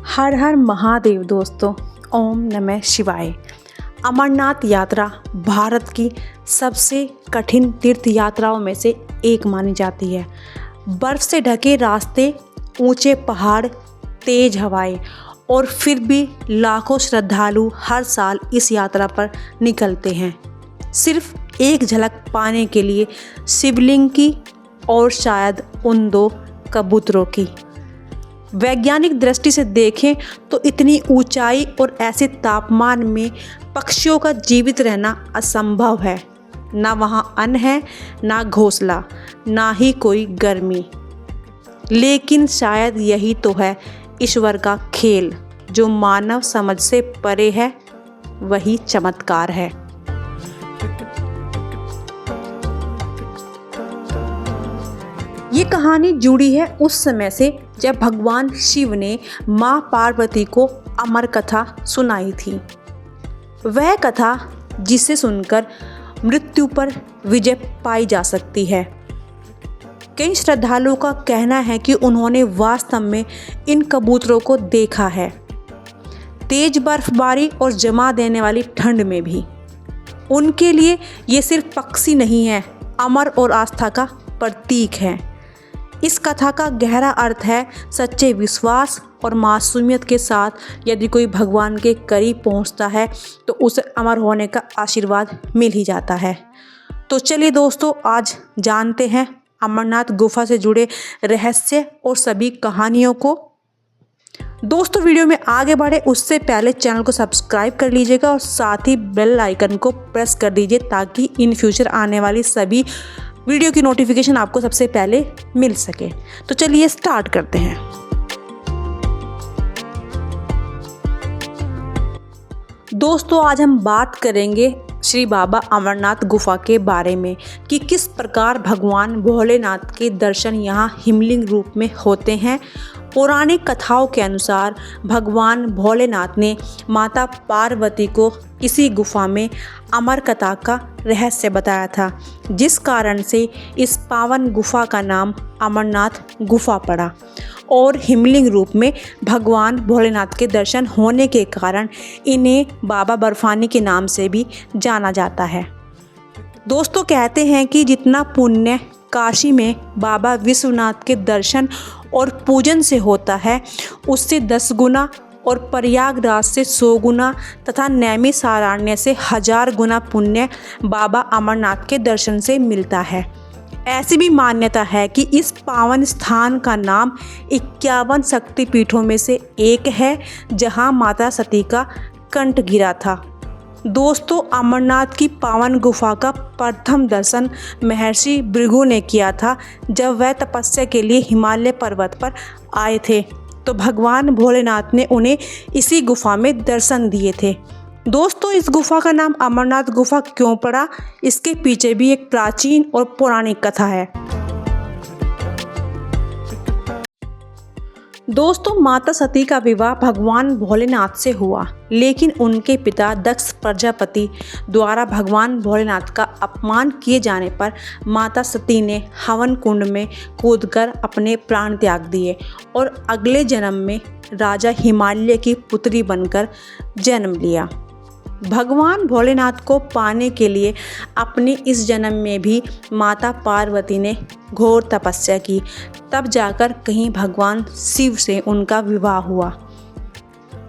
हर हर महादेव दोस्तों, ओम नमः शिवाय। अमरनाथ यात्रा भारत की सबसे कठिन तीर्थ यात्राओं में से एक मानी जाती है। बर्फ़ से ढके रास्ते, ऊंचे पहाड़, तेज हवाएं और फिर भी लाखों श्रद्धालु हर साल इस यात्रा पर निकलते हैं, सिर्फ एक झलक पाने के लिए शिवलिंग की और शायद उन दो कबूतरों की। वैज्ञानिक दृष्टि से देखें तो इतनी ऊंचाई और ऐसे तापमान में पक्षियों का जीवित रहना असंभव है। ना वहाँ अन्न है, ना घोंसला, ना ही कोई गर्मी। लेकिन शायद यही तो है ईश्वर का खेल, जो मानव समझ से परे है। वही चमत्कार है। ये कहानी जुड़ी है उस समय से जब भगवान शिव ने माँ पार्वती को अमर कथा सुनाई थी। वह कथा जिसे सुनकर मृत्यु पर विजय पाई जा सकती है। कई श्रद्धालुओं का कहना है कि उन्होंने वास्तव में इन कबूतरों को देखा है, तेज बर्फबारी और जमा देने वाली ठंड में भी। उनके लिए ये सिर्फ पक्षी नहीं है, अमर और आस्था का प्रतीक है। इस कथा का गहरा अर्थ है सच्चे विश्वास और मासूमियत के साथ यदि कोई भगवान के करीब पहुंचता है तो उसे अमर होने का आशीर्वाद मिल ही जाता है। तो चलिए दोस्तों, आज जानते हैं अमरनाथ गुफा से जुड़े रहस्य और सभी कहानियों को। दोस्तों, वीडियो में आगे बढ़े उससे पहले चैनल को सब्सक्राइब कर लीजिएगा और साथ ही बेल आइकन को प्रेस कर दीजिए ताकि इन फ्यूचर आने वाली सभी वीडियो की नोटिफिकेशन आपको सबसे पहले मिल सके। तो चलिए स्टार्ट करते हैं। दोस्तों, आज हम बात करेंगे श्री बाबा अमरनाथ गुफा के बारे में कि किस प्रकार भगवान भोलेनाथ के दर्शन यहाँ हिमलिंग रूप में होते हैं। पौराणिक कथाओं के अनुसार भगवान भोलेनाथ ने माता पार्वती को इसी गुफा में अमर कथा का रहस्य बताया था, जिस कारण से इस पावन गुफा का नाम अमरनाथ गुफा पड़ा और हिमलिंग रूप में भगवान भोलेनाथ के दर्शन होने के कारण इन्हें बाबा बर्फानी के नाम से भी जाना जाता है। दोस्तों, कहते हैं कि जितना पुण्य काशी में बाबा विश्वनाथ के दर्शन और पूजन से होता है, उससे 10 गुना और प्रयागराज से 100 गुना तथा नैमिषारण्य से 1000 गुना पुण्य बाबा अमरनाथ के दर्शन से मिलता है। ऐसी भी मान्यता है कि इस पावन स्थान का नाम 51 शक्तिपीठों में से एक है, जहां माता सती का कंठ गिरा था। दोस्तों, अमरनाथ की पावन गुफा का प्रथम दर्शन महर्षि भृगु ने किया था जब वह तपस्या के लिए हिमालय पर्वत पर आए थे, तो भगवान भोलेनाथ ने उन्हें इसी गुफा में दर्शन दिए थे। दोस्तों, इस गुफा का नाम अमरनाथ गुफा क्यों पड़ा, इसके पीछे भी एक प्राचीन और पौराणिक कथा है। दोस्तों, माता सती का विवाह भगवान भोलेनाथ से हुआ, लेकिन उनके पिता दक्ष प्रजापति द्वारा भगवान भोलेनाथ का अपमान किए जाने पर माता सती ने हवन कुंड में कूदकर अपने प्राण त्याग दिए और अगले जन्म में राजा हिमालय की पुत्री बनकर जन्म लिया। भगवान भोलेनाथ को पाने के लिए अपने इस जन्म में भी माता पार्वती ने घोर तपस्या की, तब जाकर कहीं भगवान शिव से उनका विवाह हुआ।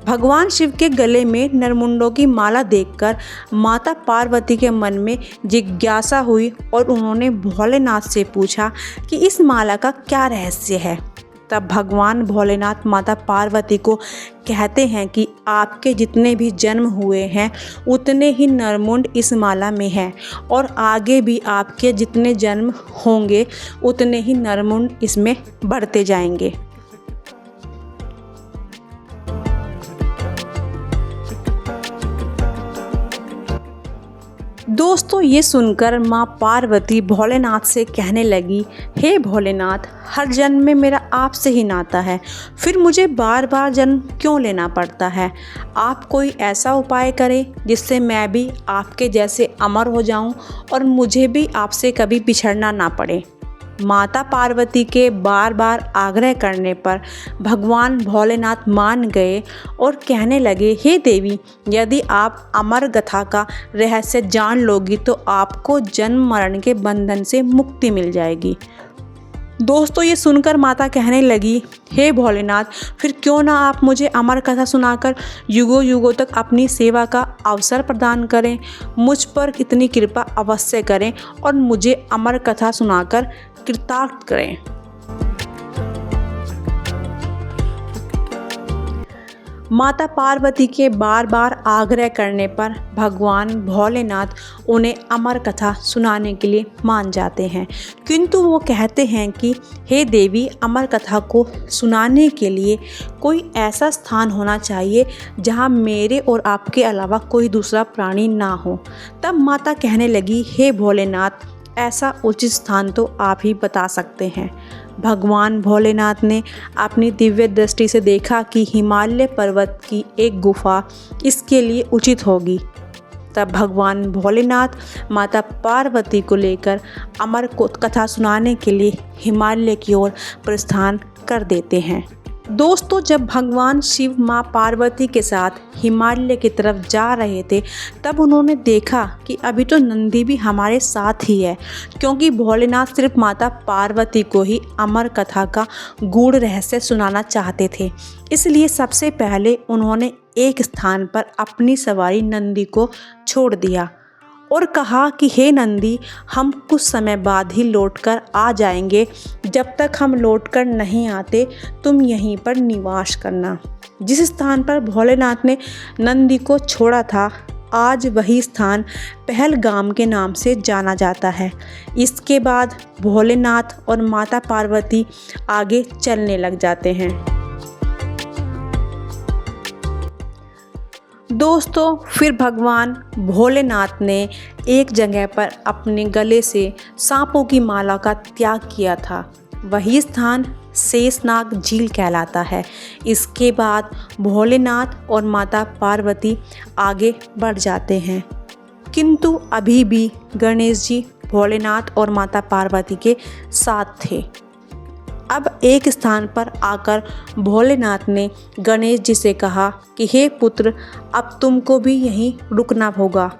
भगवान शिव के गले में नरमुंडों की माला देखकर माता पार्वती के मन में जिज्ञासा हुई और उन्होंने भोलेनाथ से पूछा कि इस माला का क्या रहस्य है। तब भगवान भोलेनाथ माता पार्वती को कहते हैं कि आपके जितने भी जन्म हुए हैं उतने ही नरमुंड इस माला में हैं और आगे भी आपके जितने जन्म होंगे उतने ही नरमुंड इसमें बढ़ते जाएंगे। दोस्तों, ये सुनकर माँ पार्वती भोलेनाथ से कहने लगी, हे भोलेनाथ, हर जन्म में मेरा आपसे ही नाता है, फिर मुझे बार बार जन्म क्यों लेना पड़ता है। आप कोई ऐसा उपाय करें जिससे मैं भी आपके जैसे अमर हो जाऊं और मुझे भी आपसे कभी बिछड़ना ना पड़े। माता पार्वती के बार बार आग्रह करने पर भगवान भोलेनाथ मान गए और कहने लगे, हे देवी, यदि आप अमर गाथा का रहस्य जान लोगी तो आपको जन्म मरण के बंधन से मुक्ति मिल जाएगी। दोस्तों, ये सुनकर माता कहने लगी, हे भोलेनाथ, फिर क्यों ना आप मुझे अमर कथा सुनाकर युगों युगों तक अपनी सेवा का अवसर प्रदान करें। मुझ पर इतनी कृपा अवश्य करें और मुझे अमर कथा सुनाकर कृतार्थ करें। माता पार्वती के बार बार आग्रह करने पर भगवान भोलेनाथ उन्हें अमर कथा सुनाने के लिए मान जाते हैं, किंतु वो कहते हैं कि हे देवी, अमर कथा को सुनाने के लिए कोई ऐसा स्थान होना चाहिए जहाँ मेरे और आपके अलावा कोई दूसरा प्राणी ना हो। तब माता कहने लगी, हे भोलेनाथ, ऐसा उचित स्थान तो आप ही बता सकते हैं। भगवान भोलेनाथ ने अपनी दिव्य दृष्टि से देखा कि हिमालय पर्वत की एक गुफा इसके लिए उचित होगी। तब भगवान भोलेनाथ माता पार्वती को लेकर अमर कथा सुनाने के लिए हिमालय की ओर प्रस्थान कर देते हैं। दोस्तों, जब भगवान शिव माँ पार्वती के साथ हिमालय की तरफ जा रहे थे तब उन्होंने देखा कि अभी तो नंदी भी हमारे साथ ही है, क्योंकि भोलेनाथ सिर्फ माता पार्वती को ही अमर कथा का गूढ़ रहस्य सुनाना चाहते थे। इसलिए सबसे पहले उन्होंने एक स्थान पर अपनी सवारी नंदी को छोड़ दिया और कहा कि हे नंदी, हम कुछ समय बाद ही लौटकर आ जाएंगे। जब तक हम लौटकर नहीं आते तुम यहीं पर निवास करना। जिस स्थान पर भोलेनाथ ने नंदी को छोड़ा था, आज वही स्थान पहलगाम के नाम से जाना जाता है। इसके बाद भोलेनाथ और माता पार्वती आगे चलने लग जाते हैं। दोस्तों, फिर भगवान भोलेनाथ ने एक जगह पर अपने गले से सांपों की माला का त्याग किया था। वही स्थान शेषनाग झील कहलाता है। इसके बाद भोलेनाथ और माता पार्वती आगे बढ़ जाते हैं, किंतु अभी भी गणेश जी भोलेनाथ और माता पार्वती के साथ थे। अब एक स्थान पर आकर भोलेनाथ ने गणेश जी से कहा कि हे पुत्र, अब तुमको भी यहीं रुकना होगा।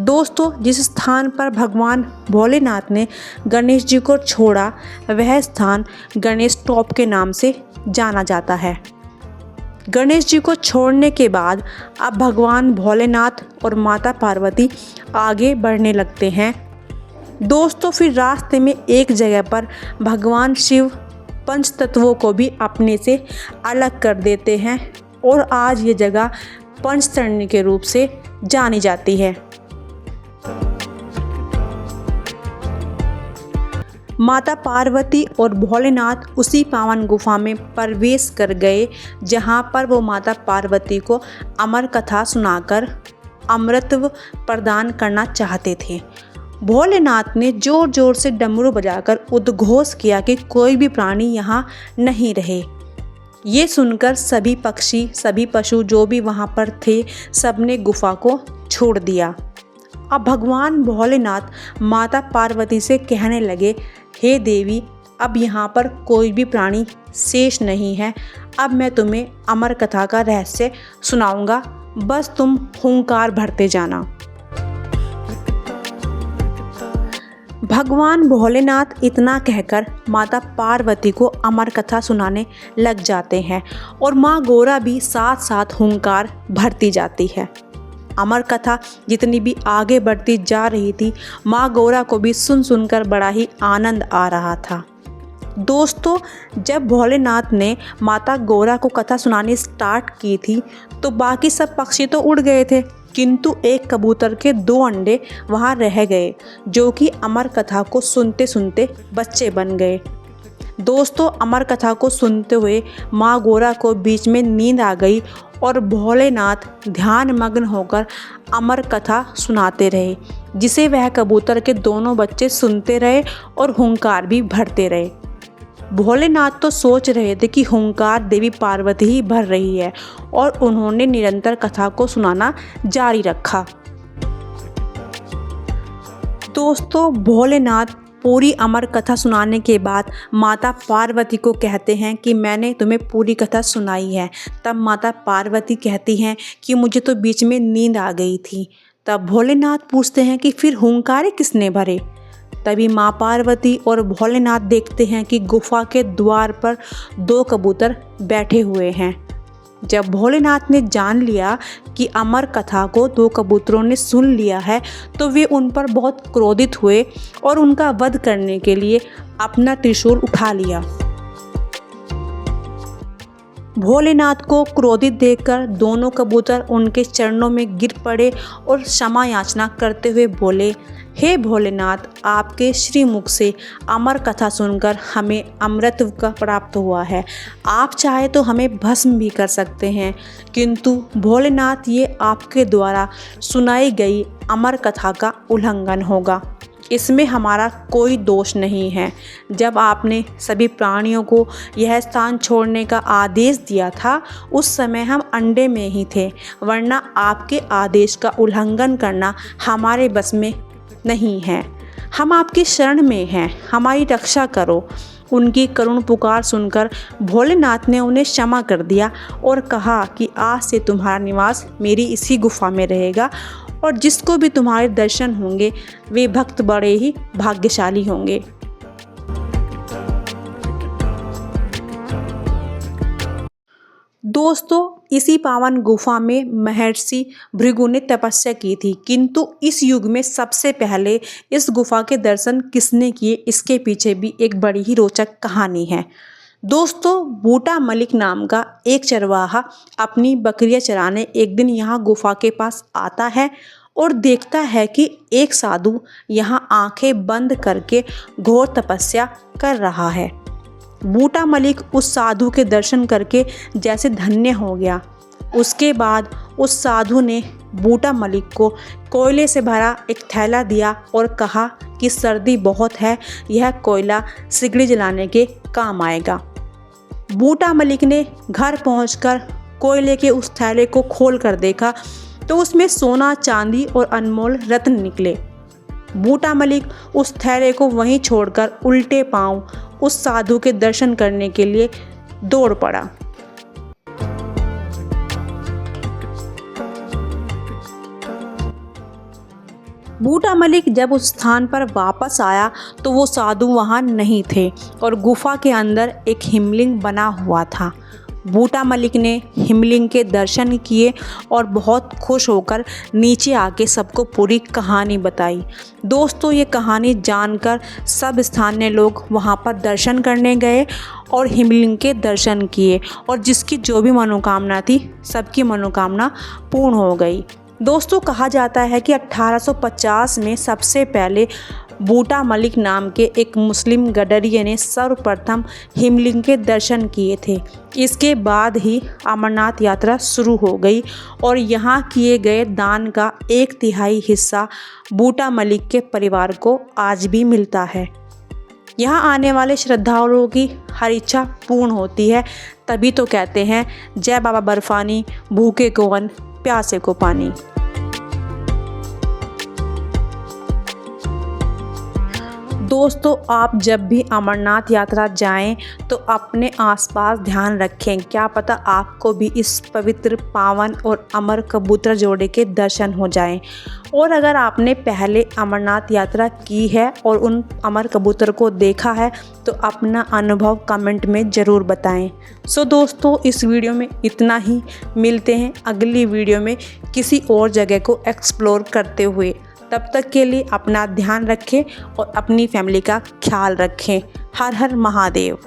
दोस्तों, जिस स्थान पर भगवान भोलेनाथ ने गणेश जी को छोड़ा वह स्थान गणेश टॉप के नाम से जाना जाता है। गणेश जी को छोड़ने के बाद अब भगवान भोलेनाथ और माता पार्वती आगे बढ़ने लगते हैं। दोस्तों, फिर रास्ते में एक जगह पर भगवान शिव पंच तत्वों को भी अपने से अलग कर देते हैं और आज ये जगह पंचतरणी के रूप से जानी जाती है। माता पार्वती और भोलेनाथ उसी पावन गुफा में प्रवेश कर गए जहाँ पर वो माता पार्वती को अमर कथा सुनाकर अमृतत्व प्रदान करना चाहते थे। भोलेनाथ ने जोर जोर से डमरू बजाकर उद्घोष किया कि कोई भी प्राणी यहाँ नहीं रहे। ये सुनकर सभी पक्षी, सभी पशु जो भी वहाँ पर थे, सबने गुफा को छोड़ दिया। अब भगवान भोलेनाथ माता पार्वती से कहने लगे, हे देवी, अब यहाँ पर कोई भी प्राणी शेष नहीं है। अब मैं तुम्हें अमर कथा का रहस्य सुनाऊंगा, बस तुम हुंकार भरते जाना। भगवान भोलेनाथ इतना कहकर माता पार्वती को अमर कथा सुनाने लग जाते हैं और माँ गौरा भी साथ साथ हुंकार भरती जाती है। अमर कथा जितनी भी आगे बढ़ती जा रही थी, माँ गौरा को भी सुन सुनकर बड़ा ही आनंद आ रहा था। दोस्तों, जब भोलेनाथ ने माता गौरा को कथा सुनानी स्टार्ट की थी तो बाकी सब पक्षी तो उड़ गए थे, किंतु एक कबूतर के 2 अंडे वहाँ रह गए जो कि अमर कथा को सुनते सुनते बच्चे बन गए। दोस्तों, अमर कथा को सुनते हुए माँ गौरा को बीच में नींद आ गई और भोलेनाथ ध्यान मग्न होकर अमर कथा सुनाते रहे, जिसे वह कबूतर के दोनों बच्चे सुनते रहे और हुंकार भी भरते रहे। भोलेनाथ तो सोच रहे थे कि हुंकार देवी पार्वती ही भर रही है और उन्होंने निरंतर कथा को सुनाना जारी रखा। दोस्तों, भोलेनाथ पूरी अमर कथा सुनाने के बाद माता पार्वती को कहते हैं कि मैंने तुम्हें पूरी कथा सुनाई है। तब माता पार्वती कहती हैं कि मुझे तो बीच में नींद आ गई थी। तब भोलेनाथ पूछते हैं कि फिर हुंकारे किसने भरे। तभी माँ पार्वती और भोलेनाथ देखते हैं कि गुफा के द्वार पर 2 कबूतर बैठे हुए हैं। जब भोलेनाथ ने जान लिया कि अमर कथा को 2 कबूतरों ने सुन लिया है तो वे उन पर बहुत क्रोधित हुए और उनका वध करने के लिए अपना त्रिशूल उठा लिया। भोलेनाथ को क्रोधित देखकर दोनों कबूतर उनके चरणों में गिर पड़े और क्षमा याचना करते हुए बोले, हे भोलेनाथ, आपके श्रीमुख से अमर कथा सुनकर हमें अमृत का प्राप्त हुआ है। आप चाहे तो हमें भस्म भी कर सकते हैं, किंतु भोलेनाथ ये आपके द्वारा सुनाई गई अमर कथा का उल्लंघन होगा। इसमें हमारा कोई दोष नहीं है। जब आपने सभी प्राणियों को यह स्थान छोड़ने का आदेश दिया था उस समय हम अंडे में ही थे, वरना आपके आदेश का उल्लंघन करना हमारे बस में नहीं है। हम आपकी शरण में हैं, हमारी रक्षा करो। उनकी करुण पुकार सुनकर भोलेनाथ ने उन्हें क्षमा कर दिया और कहा कि आज से तुम्हारा निवास मेरी इसी गुफा में रहेगा और जिसको भी तुम्हारे दर्शन होंगे वे भक्त बड़े ही भाग्यशाली होंगे। दोस्तों, इसी पावन गुफा में महर्षि भृगु ने तपस्या की थी, किंतु इस युग में सबसे पहले इस गुफा के दर्शन किसने किए, इसके पीछे भी एक बड़ी ही रोचक कहानी है। दोस्तों, बूटा मलिक नाम का एक चरवाहा अपनी बकरियां चराने एक दिन यहाँ गुफा के पास आता है और देखता है कि एक साधु यहाँ आंखें बंद करके घोर तपस्या कर रहा है। बूटा मलिक उस साधु के दर्शन करके जैसे धन्य हो गया। उसके बाद उस साधु ने बूटा मलिक को कोयले से भरा एक थैला दिया और कहा कि सर्दी बहुत है, यह कोयला सिगड़ी जलाने के काम आएगा। बूटा मलिक ने घर पहुंचकर कोयले के उस थैले को खोल कर देखा तो उसमें सोना, चांदी और अनमोल रत्न निकले। बूटा मलिक उस थैले को वहीं छोड़कर उल्टे पांव उस साधु के दर्शन करने के लिए दौड़ पड़ा। बूटा मलिक जब उस स्थान पर वापस आया तो वो साधु वहाँ नहीं थे और गुफा के अंदर एक हिमलिंग बना हुआ था। बूटा मलिक ने हिमलिंग के दर्शन किए और बहुत खुश होकर नीचे आके सबको पूरी कहानी बताई। दोस्तों, ये कहानी जानकर सब स्थानीय लोग वहाँ पर दर्शन करने गए और हिमलिंग के दर्शन किए और जिसकी जो भी मनोकामना थी सबकी मनोकामना पूर्ण हो गई। दोस्तों, कहा जाता है कि 1850 में सबसे पहले बूटा मलिक नाम के एक मुस्लिम गडरिये ने सर्वप्रथम हिमलिंग के दर्शन किए थे। इसके बाद ही अमरनाथ यात्रा शुरू हो गई और यहाँ किए गए दान का 1/3 हिस्सा बूटा मलिक के परिवार को आज भी मिलता है। यहाँ आने वाले श्रद्धालुओं की हर इच्छा पूर्ण होती है, तभी तो कहते हैं जय बाबा बर्फानी, भूखे को अन्न, प्यासे को पानी। दोस्तों, आप जब भी अमरनाथ यात्रा जाएं तो अपने आसपास ध्यान रखें, क्या पता आपको भी इस पवित्र, पावन और अमर कबूतर जोड़े के दर्शन हो जाएं। और अगर आपने पहले अमरनाथ यात्रा की है और उन अमर कबूतर को देखा है तो अपना अनुभव कमेंट में ज़रूर बताएं। सो दोस्तों, इस वीडियो में इतना ही। मिलते हैं अगली वीडियो में किसी और जगह को एक्सप्लोर करते हुए। तब तक के लिए अपना ध्यान रखें और अपनी फैमिली का ख्याल रखें। हर हर महादेव।